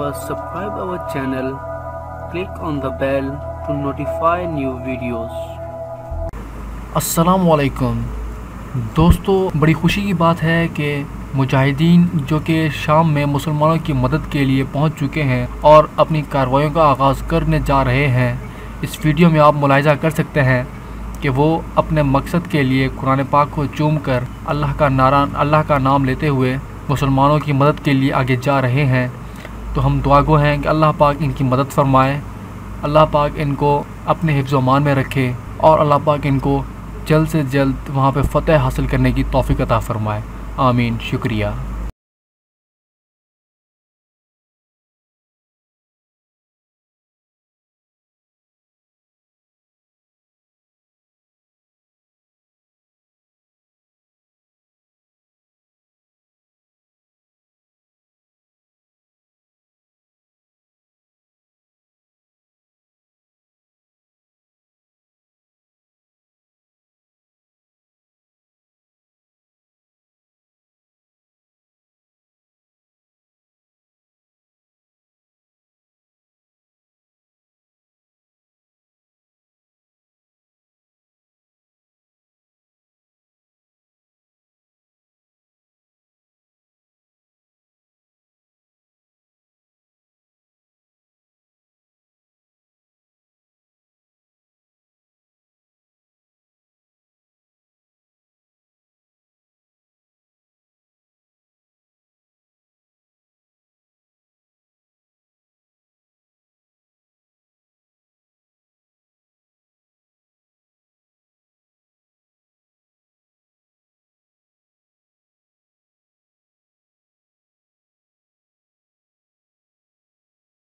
subscribe our channel, click on the bell to notify new videos. السلام علیکم دوستو، بڑی خوشی کی بات ہے کہ مجاہدین جو کہ شام میں مسلمانوں کی مدد کے لیے پہنچ چکے ہیں اور اپنی کارروائیوں کا آغاز کرنے جا رہے ہیں۔ اس ویڈیو میں آپ ملاحظہ کر سکتے ہیں کہ وہ اپنے مقصد کے لیے قرآن پاک کو چوم کر اللہ کا نام لیتے ہوئے مسلمانوں کی مدد کے لیے آگے جا رہے ہیں۔ تو ہم دعا گو ہیں کہ اللہ پاک ان کی مدد فرمائے، اللہ پاک ان کو اپنے حفظ و امان میں رکھے اور اللہ پاک ان کو جلد سے جلد وہاں پہ فتح حاصل کرنے کی توفیق عطا فرمائے۔ آمین۔ شکریہ۔